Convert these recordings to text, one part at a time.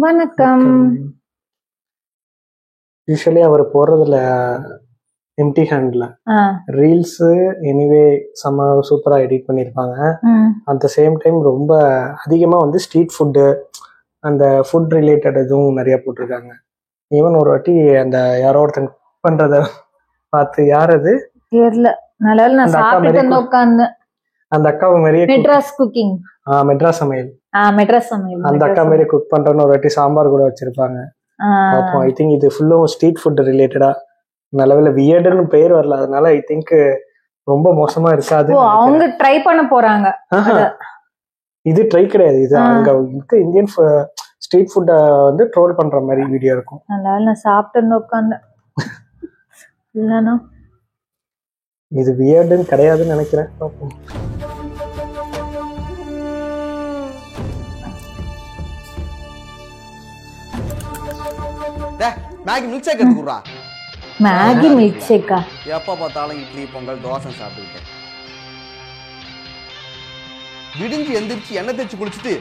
வணக்கம். யூஸ்வலி அவர் போடுறதுல எம்டி ஹேண்ட்ல ரீல்ஸ் எனிவே செம்ம சூப்பரா எடிட் பண்ணியிருப்பாங்க. அட் த சேம் டைம் ரொம்ப அதிகமா வந்து ஸ்ட்ரீட் ஃபுட்டு அந்த ஃபுட் ரிலேட்டட் இதுவும் நிறைய போட்டிருக்காங்க. ஈவன் ஒரு வாட்டி அந்த யாரோ ஒருத்தன் பண்றத பார்த்து யார் அது தெரியல, நல்லா நான் சாப்பிட்டு உட்கார்ந்து அந்த அக்காவை மாதிரியே மெட்ராஸ் குக்கிங் மெட்ராஸ் சமையல் மெட்ராஸ் சமையல் அந்த அக்கா மாதிரி குக் பண்றன்னு ஒரு வாட்டி சாம்பார் கூட வச்சிருப்பாங்க. அப்போ ஐ திங்க் இது ஃபுல்லும் ஸ்ட்ரீட் ஃபுட் ரிலேட்டடா நல்ல வியர்டுன்னு பேர் வரல, அதனால ஐ திங்க் ரொம்ப மோசமா இருக்காது. அவங்க ட்ரை பண்ண போறாங்க. இது ட்ரை கிடையாது, இது அங்க இருக்க இந்தியன் ஸ்ட்ரீட் ஃபுட்ட வந்து ட்ரோல் பண்ற மாதிரி வீடியோ இருக்கும். அதனால நான் சாப்பிட்டு உட்கார்ந்தேன். இல்லனா இது வியர்டுன்னு கிடையாதுன்னு நினைக்கிறேன். மேகி மில்க் ஷேக் எடுத்துக்குறா. மேகி மில்க் ஷேக்கா? எப்ப பார்த்தாலும் இட்லி பொங்கல் தோசை சாப்பிட்டுக்கிட்டேன். விடிஞ்சு எந்திரிச்சு எண்ணெய் தேய்ச்சி குளிச்சுட்டு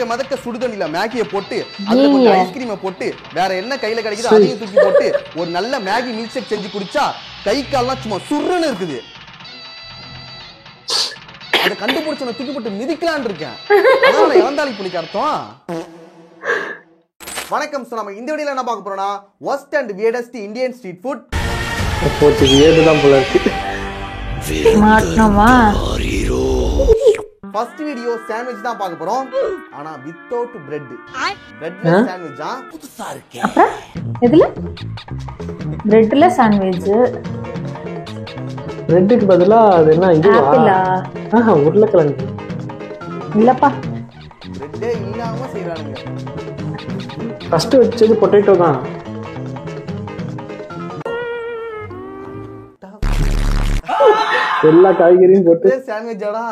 மிதக்க சுடுதண்ணில மேகியை போட்டு அதுல கொஞ்சம் ஐஸ்கிரீமை போட்டு வேற என்ன கையில கிடைக்குதோ அதையும் தூக்கி போட்டு ஒரு நல்ல மேகி மில்க் ஷேக் செஞ்சு குடிச்சா கை கால்லாம் சும்மா சுருன்னு இருக்குது. அதை கண்டுபிடிச்ச தூக்கி போட்டு மிதிக்கலான் இருக்கேன். அதான் இளந்தாளி புலிக்கு அர்த்தம். வணக்கம். சோ நம்ம இந்த வீடியோல என்ன பார்க்க போறோம்னா worst and weirdest Indian street food. போச்சு வியர்டு தான் போல இருக்கு. மாட்டணுமா? ஃபர்ஸ்ட் வீடியோ சாண்ட்விச் தான் பார்க்க போறோம். ஆனா வித்தவுட் பிரெட். பிரெட்ல சாண்ட்விச்சா புதுசா இருக்கு. எதுல? பிரெட்ல சாண்ட்விச். பிரெட்க்கு பதிலா அது என்ன இது? ஆப்பிளா? உருளைக்கிழங்கு இல்லப்பா. பிரெட்டே இல்லாம செய்றானுங்க. ஃபர்ஸ்ட் வச்சது பொட்டேட்டோ தான். எல்லா காய்கறியும் போட்டு சாண்ட்விச்டா.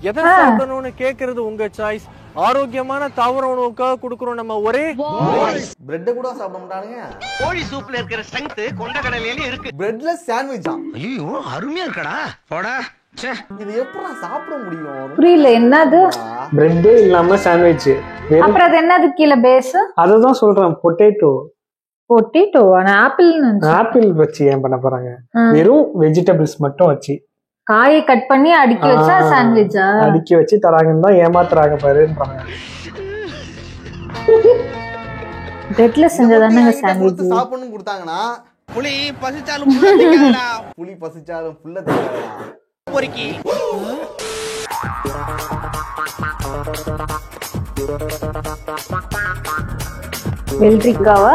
எதை சாப்பிடணும்னு கேக்குறது உங்க சாய்ஸ். ஆரோக்கியமான தாவர உணவுக்காக கொடுக்குறோம் நம்ம ஒரே பிரெட் கூட சாப்பிட மாட்டானுங்க. கோழி சூப்ல இருக்கிற ஸ்ட்ரெngth கொண்ட கடலையில இருக்கு. பிரெட்ல சாண்ட்விச்சா? ஐயோ அருமையா இருக்கடா. போடா. இது எப்பறா சாப்பிட முடியும்? புரியல என்னது? பிரெட்டே இல்லாம சாண்ட்விச். அப்புறம் அது என்னது கீழ பேஸ்? அததான் சொல்றேன், பொட்டேட்டோ. பொட்டேட்டோ ஆனா ஆப்பிள் வச்சு ஏன் பண்ண போறாங்க? வெறும் வெஜிடபிள்ஸ் மட்டும் வச்சு காயை கட் பண்ணி அடுக்கி வச்சா சாண்ட்விச்சா? அடுக்கி வச்சு தராங்கன்னு தான் ஏமாத்துறாங்க பாருன்றாங்க. பிரெட்ல செஞ்சதானே சாண்ட்விச். சாப்பிடணும் கொடுத்தாங்கன்னா புலி பசிச்சாலும் புல்ல திங்காதடா. புலி பசிச்சாலும் புல்ல திங்காதடா. பொறுக்கி. வெள்ளரிக்காவா?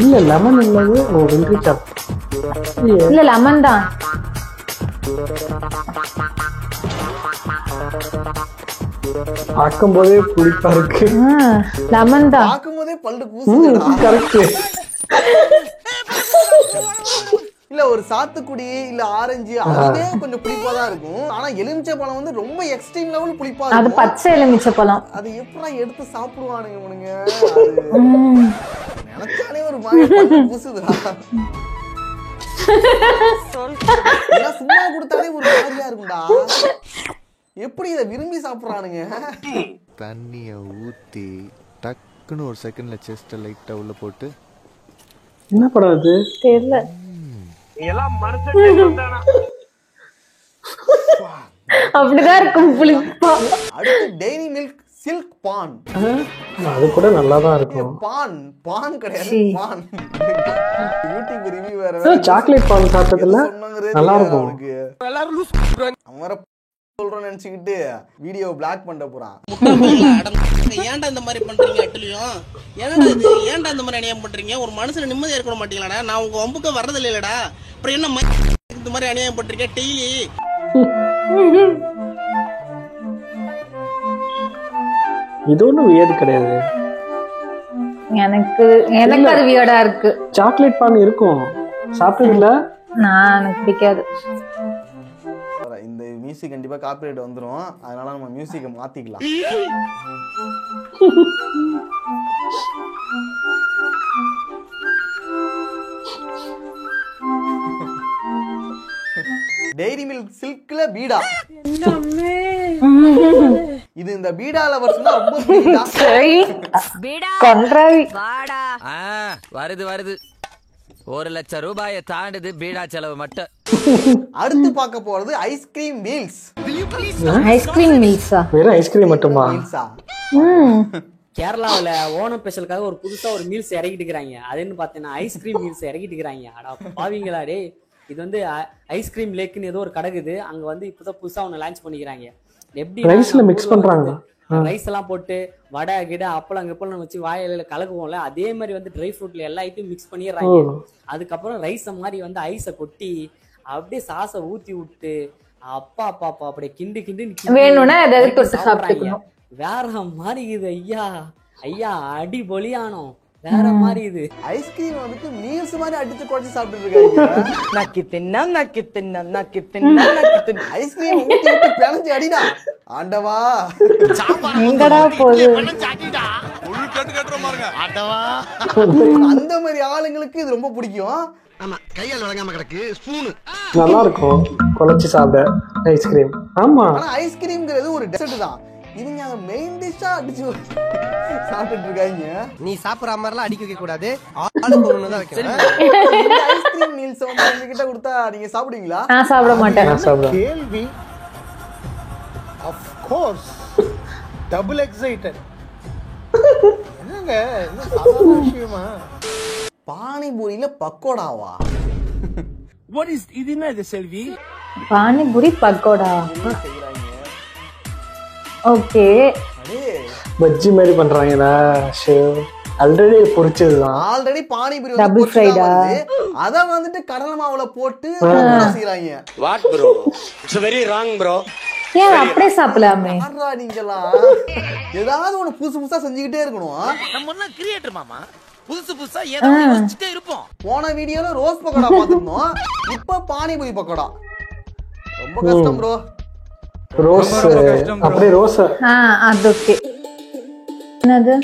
இல்ல லெமன் இல்லது. வெள்ளரிக்கா இல்ல லெமன் தான். பார்க்கும் போதே புளிப்பா இருக்கு. லெமன் தான். பார்க்கும் போதே பல்லு கூசுதுடா. கரெக்ட். இல்ல ஒரு சாத்துக்குடி இல்ல ஆரஞ்சு அதுவே கொஞ்சம் புளிப்பா தான் இருக்கும். ஆனா எலுமிச்சை பழம் வந்து ரொம்ப எக்ஸ்ட்ரீம் லெவல் புளிப்பா இருக்கும். அது பச்சை எலுமிச்சை பழம். அது எப்பறா எடுத்து சாப்பிடுவானுங்க இவனுங்க? நினைச்சாலே ஒரு மாதிரி பல்லு கூசுதுடா. இதெல்லாம் சும்மா கொடுத்தாலே ஒரு மாதிரியா இருக்கும்டா. எப்படி இதை விரும்பி சாப்பிடுறானுங்க? தண்ணிய ஊத்தி டக்குன்னு ஒரு செகண்ட்ல செஸ்ட் லைட்டா உள்ள போட்டு. என்ன படம் அது? தெரியல. அப்படிதான் இருக்கும் புளிப்பா. அடுத்து டெய்ரி மில்க் சில்க் பான். அது கூட நல்லா தான் இருக்கும். பான் கிடையாது, பான். யூடியூப் ரிவ்யூ வேற. சாக்லேட் பான் சாப்பிட்டதுல நல்லா இருக்கும். அவர சொல்றேன்னு நினைச்சுக்கிட்டு வீடியோ பிளாக் பண்ண போறான். ஏன்டா இந்த மாதிரி பண்றீங்க? அட்டலியும் என்னடா இது? ஏன்டா இந்த மாதிரி அநியாயம் பண்றீங்க? ஒரு மனுஷனை நிம்மதியா இருக்க மாட்டீங்களாடா? நான் உங்க வம்புக்கு வர்றது இல்லடா. அப்புறம் என்ன இந்த மாதிரி அநியாயம் பண்றீங்க டெய்லி? இது ஒன்றும் வியர்டு கிடையாது. எனக்கு அது வியர்டா இருக்கு. சாக்லேட் பான் இருக்கும், சாப்பிட்டதில்ல? எனக்கு பிடிக்காது. இந்த மியூசிக் கண்டிப்பா காப்பிரைட் வந்துரும், அதனால நம்ம மியூசிக்கை மாத்திக்கலாம். டெய்ரி மில்க் சில்க்ல பீடா. இது இந்த பீடா லவர்ஸ்னா ரொம்ப பிடிக்குதா? கன்றாவி. வருது 1,00,000 ரூபாயை தாண்டுது பீடா செலவு மட்டும். அடுத்து பார்க்க போறது ஐஸ்கிரீம் மீல்ஸ். ஐஸ்கிரீம் மீல்ஸா? வெறும் ஐஸ்கிரீம் மட்டுமா? மீல்ஸா? கேரளாவில் ஓணம் ஸ்பெஷலுக்காக ஒரு புதுசா ஒரு மீல்ஸ் இறக்கிட்டு இருக்கிறாங்க. அதுன்னு பார்த்தீங்கன்னா ஐஸ்கிரீம் மீல்ஸ் இறக்கிட்டு இருக்கிறாங்க. அடா பாவீங்களா டே, இது வந்து ஐஸ்கிரீம் லேக்குன்னு ஏதோ ஒரு கடைக்குது அங்க வந்து இப்பதான் புதுசா ஒன்று லான்ச் பண்ணிக்கிறாங்க. எப்படி ரைஸ்ல மிக்ஸ் பண்றாங்க, ரைஸ் எல்லாம் போட்டு வடை கிட அப்பளம் கப்பளம் வச்சு வாயில கலக்குவோம்ல, அதே மாதிரி வந்து ட்ரை ஃப்ரூட்ல எல்லா ஐட்டும் மிக்ஸ் பண்ணிடுறாங்க. அதுக்கப்புறம் ரைஸை மாதிரி வந்து ஐஸை கொட்டி அப்படியே சாசை ஊத்தி விட்டு அப்பா அப்படியே கிண்டு கிண்டு வேணும்னா ஏதாவது தொட்டு சாப்பிட்டுக்கணும். வேற மாதிரி இது ஐயா அடிபொலியானோ வேற மாதிரி இது. ஐஸ்கிரீம் வந்துட்டு மீல்ஸ் மாதிரி அடிச்சு குறைச்சு சாப்பிட்டு இருக்காங்க. ஐஸ்கிரீம் ஊத்தி விட்டு பிணைஞ்சு அடிடா ஆண்டவா. எங்கடா போகுது? அந்த மாதிரி ஆளுங்களுக்கு இது ரொம்ப பிடிக்கும். ஆமா, கையால் வழங்காம கிடக்கு ஸ்பூனு. நல்லா இருக்கும் குழச்சி சாப்பிட ஐஸ்கிரீம். ஆமா, ஆனா ஐஸ்கிரீம்ங்கிறது ஒரு டெசர்ட் தான். இவங்க அதை மெயின் டிஷ்ஷா அடிச்சு சாப்பிட்டு இருக்காங்க. நீ சாப்பிடுற மாதிரிலாம் அடிக்க வைக்க கூடாது, ஆளுக்கு ஒண்ணுதான் வைக்கணும். ஐஸ்கிரீம் மீல்ஸ் வந்து உங்ககிட்ட கொடுத்தா நீங்க சாப்பிடுவீங்களா? நான் சாப்பிட மாட்டேன். கேள்வி ஆஃப் கோர்ஸ் டபுள் எக்ஸைட்டட். என்னங்க என்ன சாதாரண விஷயமா? பானிபூரியில பக்கோடாவா? வாட் இஸ் இது? என்ன இது செல்வி? பானிபூரி பக்கோடா. ஓகே, பஜ்ஜி மாதிரி பண்றாங்கடா. ஆல்ரெடி பொரிச்சதுதான். ஆல்ரெடி பானிபூரி டபுள் ஃப்ரைடா, அத வந்துட்டு கடலை மாவுல போட்டு செய்யறாங்க. What bro, it's very wrong bro. ஏன் அப்படியே சாப்பிடலாமே? யாரா நீங்கலாம்? ஏதாவது ஒண்ணு புதுசு புதுசா செஞ்சுக்கிட்டே இருக்கணும். நம்ம எல்லாம் கிரியேட்டர் மாமா, புதுசு புதுசா ஏதாவது யோசிச்சுட்டே இருப்போம். போன வீடியோல ரோஸ் பக்கோடா பாத்துருந்தோம், இப்ப பானிபூரி பக்கோடா. ரொம்ப கஷ்டம் ப்ரோ. ரோஸ் அப்படியே ரோஸ். அது ஓகே. என்னது?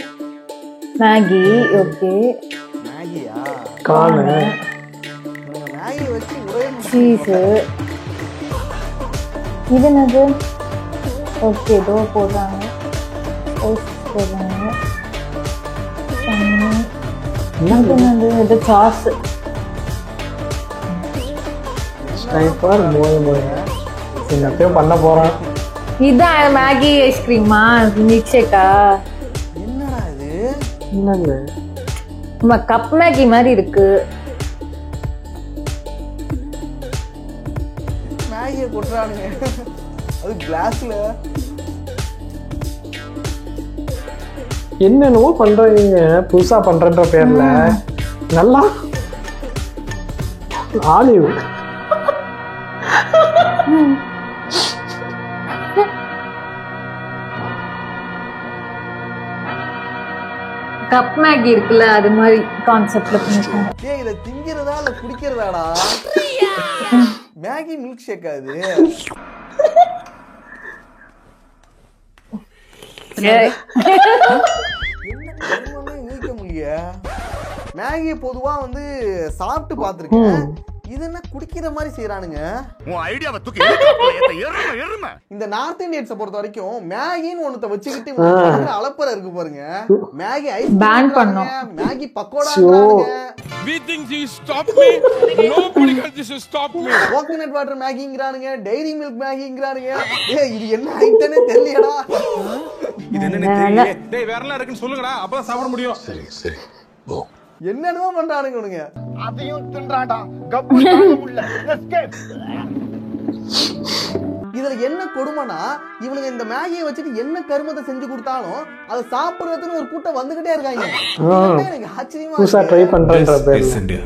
மேகி. ஓகே, மேகியா? கார்ன், மேகி வச்சு ஒரே சீஸ். இது என்னது? ஓகே, டோ போடுறாங்க, போடுறாங்க. என்னது? இது சாஸ். ஸ்னைப்பர் மோய் என்னத்தையும் பண்ண போறான். இதான் மேகி ஐஸ்கிரீமா? Milk Sheikha? என்னடா இது? என்னது? கப் மேகி மாதிரி இருக்கு. மேகியை கொட்டுறானுங்க, அது கிளாஸ்ல. என்னென்னவோ பண்றீங்க புதுசா பண்றன்ற பேர்ல. நல்லா ஆலிவ் கப் மேகி இருக்குல்ல, அது மாதிரி கான்செப்ட்ல பண்ணிருக்காங்க. ஏய், இத திங்கிறதா இல்ல குடிக்கிறதாடா? மேகி மில்க் ஷேக் அது. யூகிக்க முடிய மேகிய பொதுவா வந்து சாப்பிட்டு பாத்துருக்கேன். இது என்ன குடிக்கிற மாதிரி செய்யறானுங்க? இந்த நார்த் இந்தியன்ஸ பொறுத்த வரைக்கும் மேகின்னு ஒண்ணு வச்சுக்கிட்டு அலப்பற இருக்கு பாருங்க. மேகி ஐஸ் பேன் பண்ணோம், மேகி பக்கோடா. கோகனட் வாட்டர் மேகிங்கறானுங்க, டைரி மில்க் மேகிங்கறானுங்க. ஏய், இது என்ன ஐட்டனே தெரியலடா. இது என்னன்னு தெரியல. டேய் வேறலாம் இருக்குன்னு சொல்லுங்கடா, அப்பதான் சாப்பிட முடியும். சரி சரி போ. என்னென்னமோ பண்றானுங்க இவனுங்க. அதையும் தின்றாடா, கப்பு தாங்க முடியல. எஸ்கேப். இதுல என்ன கொடுமைனா, இவனுங்க இந்த மேகியை வச்சுட்டு என்ன கருமத்தை செஞ்சு கொடுத்தாலும் அதை சாப்பிடுறதுன்னு ஒரு கூட்டம் வந்துகிட்டே இருக்காங்க. எனக்கு ஆச்சரியமா புதுசா ட்ரை பண்றன்ற பேர்ல.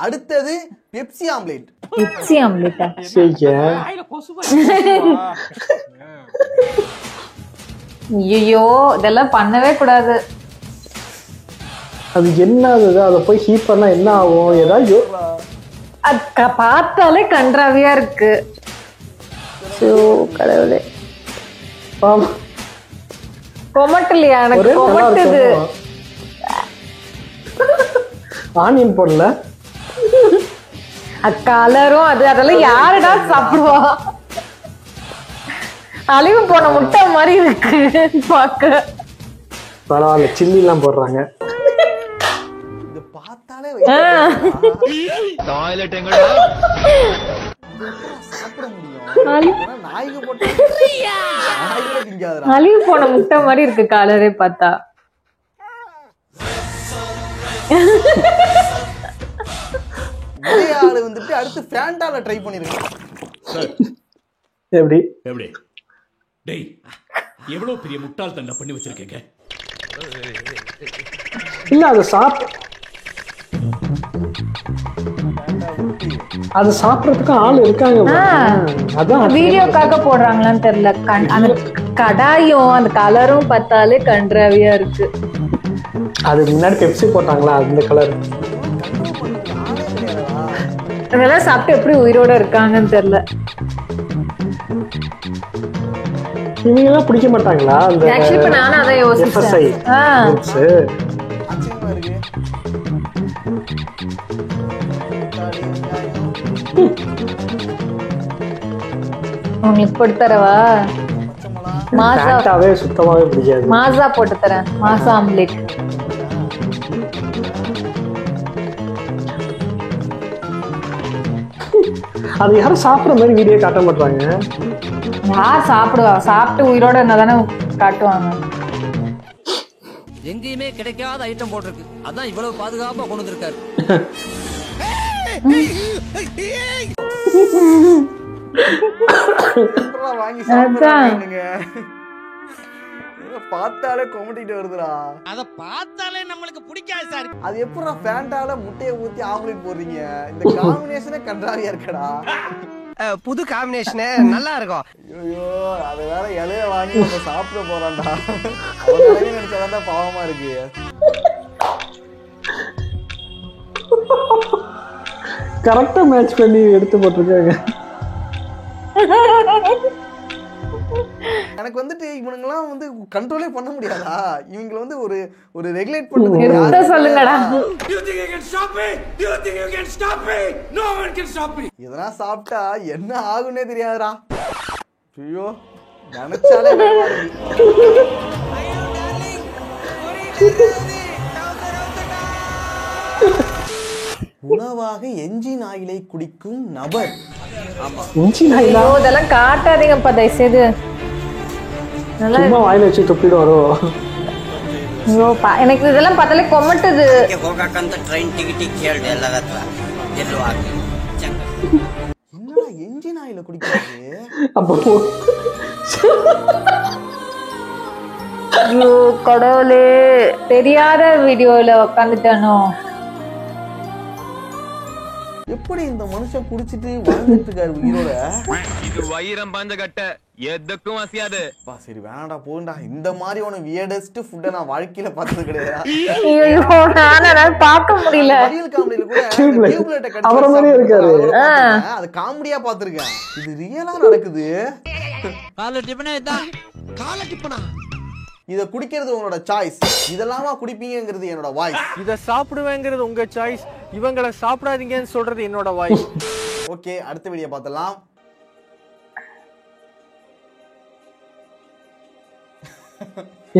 அடுத்தது பெப்சி ஆம்லெட். பெப்சி ஆம்லெட்டா? ஐயோ, இதெல்லாம் பண்ணவே கூடாது. அது என்ன? அதை போய் ஹீட் பண்ணா என்ன ஆகும்? ஏதாவது பார்த்தாலே கன்றாவியா இருக்கு. கடவுளே, கொமட்டலையா? எனக்கு கொமட்டுது. ஆனியன் போடல, கலரும் அதெல்லாம் யாருடா சாப்பிடுவா? அழிவு போன முட்டை மாதிரி இருக்கு பாக்க. பரவாயில்ல, சில்லி எல்லாம் போடுறாங்க. இத பார்த்தாலே சாப்பிட முடியும். நாய்க்கு போட்டு அழிவு போன முட்டை மாதிரி இருக்கு கலரே பார்த்தா. இதே ஆளு வந்துட்டு அடுத்து ஃபேண்டால ட்ரை பண்ணிருக்கான். எப்படி எப்படி டேய் எவ்வளவு பெரிய முட்டாள் தண்டை பண்ணி வச்சிருக்கீங்க. இல்ல அது சாப்பிடறதுக்கு ஆள் இருக்காங்க. அதான் வீடியோக்காக போடுறாங்களான்னு தெரியல. அந்த கடாயும் அந்த கலரும் பார்த்தாலே கன்றாவியா இருக்கு. அது முன்னாடி பெப்சி போட்டாங்களா அந்த கலர். அதெல்லாம் சாப்பிட்டு எப்படி உயிரோட இருக்காங்கன்னு தெரியல. இவங்க எல்லாம் பிடிக்க மாட்டாங்களா? அந்த ஆக்சுவலி இப்ப நானும் அதான் யோசிச்சேன். உங்களுக்கு போட்டு தரவா? மாசாவே சுத்தமாவே பிடிக்காது. மாசா போட்டு தரேன். மாசா ஆம்லெட். அது யாரும் சாப்பிடுற மாதிரி வீடியோ காட்ட மாட்டாங்க. யார் சாப்பிடுவா? சாப்பிட்டு உயிரோட என்ன தானே காட்டுவாங்க. எங்கேயுமே கிடைக்காத ஐட்டம் போட்டிருக்கு. அதான் இவ்வளவு பாதுகாப்பா கொண்டு வந்திருக்காரு. வாங்கி சாப்பிடுறாங்க. பார்த்தாலே கொமட்டிட்டு வருதுடா. அத பார்த்தாலே நம்மளுக்கு பிடிக்காது சார். அது எப்படா ஃபேண்டால முட்டையை ஊத்தி ஆம்லெட் போடுறீங்க? இந்த காம்பினேஷனே கன்றாவியா இருக்கடா. புது காம்பினேஷனே நல்லா இருக்கும். ஐயோ, அது வேற இலைய வாங்கி நம்ம சாப்பிட போறான்டா. அவன் நினைச்சாதான் பாவமா இருக்கு. கரெக்டா மேட்ச் பண்ணி எடுத்து போட்டிருக்காங்க. எனக்கு வந்துட்டு இவனுங்கெல்லாம் வந்து கண்ட்ரோலே பண்ண முடியாதா? இவங்களை வந்து ஒரு ரெகுலேட் பண்றது சொல்லுங்கடா. இதெல்லாம் சாப்பிட்டா என்ன ஆகுன்னே தெரியாதுடா. ஐயோ, நினைச்சாலே உணவாக என்ஜின் ஆயிலை குடிக்கும் நபர். இதெல்லாம் காட்டாதீங்கப்பா தயவுசெய்து. சும்மா வாயில வச்சு துப்பிட்டு வரும். எனக்கு இதெல்லாம் பார்த்தாலே கொமட்டுது. என்னடா என்ஜின் ஆயில குடிக்கிறது? அப்போ கடவுளே, தெரியாத வீடியோல உக்காந்துட்டானோ. எப்படி இந்த மனுஷன் குடிச்சிட்டு வாழ்ந்துட்டு இருக்காரு உயிரோட? இது வைரம் பாஞ்ச கட்ட எதுக்கும் வசியாது. சரி வேணாடா போண்டா. இந்த மாதிரி ஒரு வியர்டஸ்ட் ஃபுட்டை நான் வாழ்க்கையில பார்த்தது கிடையாது. பார்க்க முடியல. அது காமெடியா பாத்துருக்கேன். இது ரியலா நடக்குது. இத குடிக்கிறது உங்களோட சாய்ஸ். இதெல்லாமா குடிப்பீங்கிறது என்னோட வாய்ஸ். இத சாப்பிடுவேங்கிறது உங்க சாய்ஸ். இவங்களை சாப்பிடாதீங்கன்னு சொல்றது என்னோட வாய்ஸ். ஓகே, அடுத்த வீடியோ பார்த்தலாம்.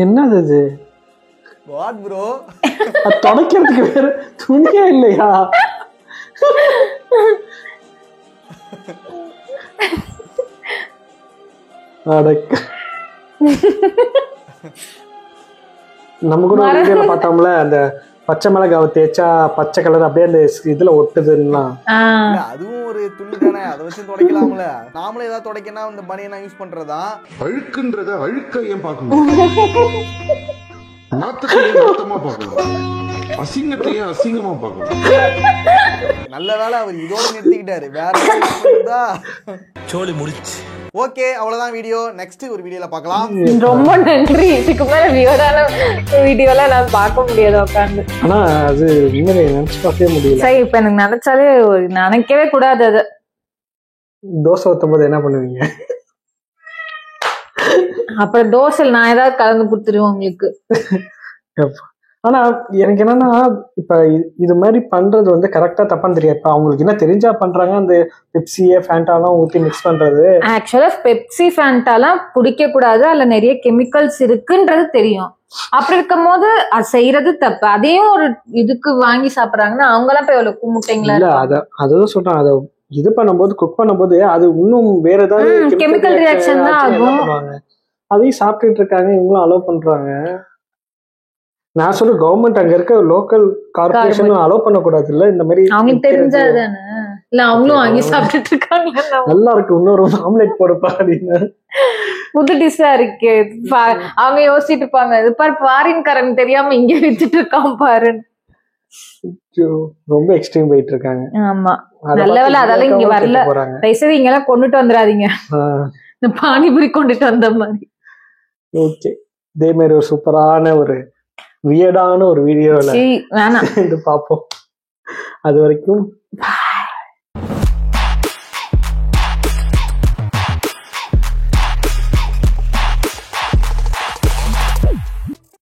என்னது இது? What bro? தொடக்கிறதுக்கு வேற துணியே இல்லையா? நம்ம கூட வீடியோல பார்த்தோம்ல, அந்த பச்சை மிளகாவை தேய்ச்சா பச்சை கலர் அப்படியே அந்த இதுல ஒட்டுதுன்னா, அதுவும் ஒரு துணி தானே, அதை வச்சு துடைக்கலாம்ல. நாமளே ஏதாவது துடைக்கனா இந்த பனியனை யூஸ் பண்றதா? அழுக்குன்றத அழுக்க ஏன் பார்க்கணும்? நாத்தத்தையும் நாத்தமா பார்க்கணும், அசிங்கத்தையும் அசிங்கமா பார்க்கணும். நல்ல வேளை அவர் இதோட நிறுத்திக்கிட்டாரு. வேற சோலி முடிச்சு. ஓகே, அவ்வளவுதான் வீடியோ. நெக்ஸ்ட் ஒரு வீடியோல பார்க்கலாம். ரொம்ப நன்றி. இதுக்கு மேல வியூரான வீடியோல நான் பார்க்க முடியாது உட்காந்து. ஆனா அது உண்மையிலே நினைச்சு பார்க்கவே முடியல. சரி, இப்ப எனக்கு நினைச்சாலே நினைக்கவே கூடாது. அது தோசை ஊத்தும் போது என்ன பண்ணுவீங்க? அப்புறம் தோசை நான் ஏதாவது கலந்து கொடுத்துருவேன் உங்களுக்கு. ஆனா எனக்கு என்னன்னா இப்ப இது மாதிரி பண்றது வந்து கரெக்டா தப்பான்னு தெரியாது. இப்ப அவங்களுக்கு என்ன தெரிஞ்சா பண்றாங்க, அந்த பெப்சிய ஃபேண்டாலாம் ஊத்தி மிக்ஸ் பண்றது. ஆக்சுவலா பெப்சி ஃபேண்டாலாம் குடிக்க கூடாது, அதுல நிறைய கெமிக்கல்ஸ் இருக்குன்றது தெரியும். அப்படி இருக்கும் போது அது செய்யறது தப்பு. அதையும் ஒரு இதுக்கு வாங்கி சாப்பிடுறாங்கன்னா அவங்க எல்லாம் போய் எவ்வளவு கும்பிட்டீங்களா? இல்ல அதான் சொல்றேன், அதை இது பண்ணும்போது குக் பண்ணும்போது அது இன்னும் வேற ஏதாவது கெமிக்கல் ரியாக்ஷன் தான் ஆகும். அதையும் சாப்பிட்டுட்டு இருக்காங்க, இவங்களும் அலோவ் பண்றாங்க. நான் சொல்ல கவர்மெண்ட் அங்க இருக்க லோக்கல் கார்பரேஷன் அலோவ் பண்ண கூடாது இல்ல இந்த மாதிரி. அவங்களுக்கு தெரிஞ்சாதானே, இல்ல அவங்களும் வாங்கி சாப்பிட்டுட்டு இருக்காங்க. நல்லா இருக்கு, இன்னொரு ஆம்லெட் போடுப்பா அப்படின்னு. புது டிஷ்ஷா இருக்கு. அவங்க யோசிச்சுட்டு இருப்பாங்க, இது பாரு ஃபாரின்காரன் தெரியாம இங்க வித்துட்டு இருக்கான் பாரு. ரொம்ப எக்ஸ்ட்ரீம் போயிட்டு இருக்காங்க. ஆமா, நல்ல வேலை அதெல்லாம் இங்க வரல. தயவுசெய்து இங்க எல்லாம் கொண்டுட்டு வந்துடாதீங்க, இந்த பானிபுரி கொண்டுட்டு வந்த மாதிரி. ஓகே, இதே மாதிரி ஒரு சூப்பரான ஒரு வியர்டான ஒரு வீடியோல இது பார்ப்போம். அது வரைக்கும்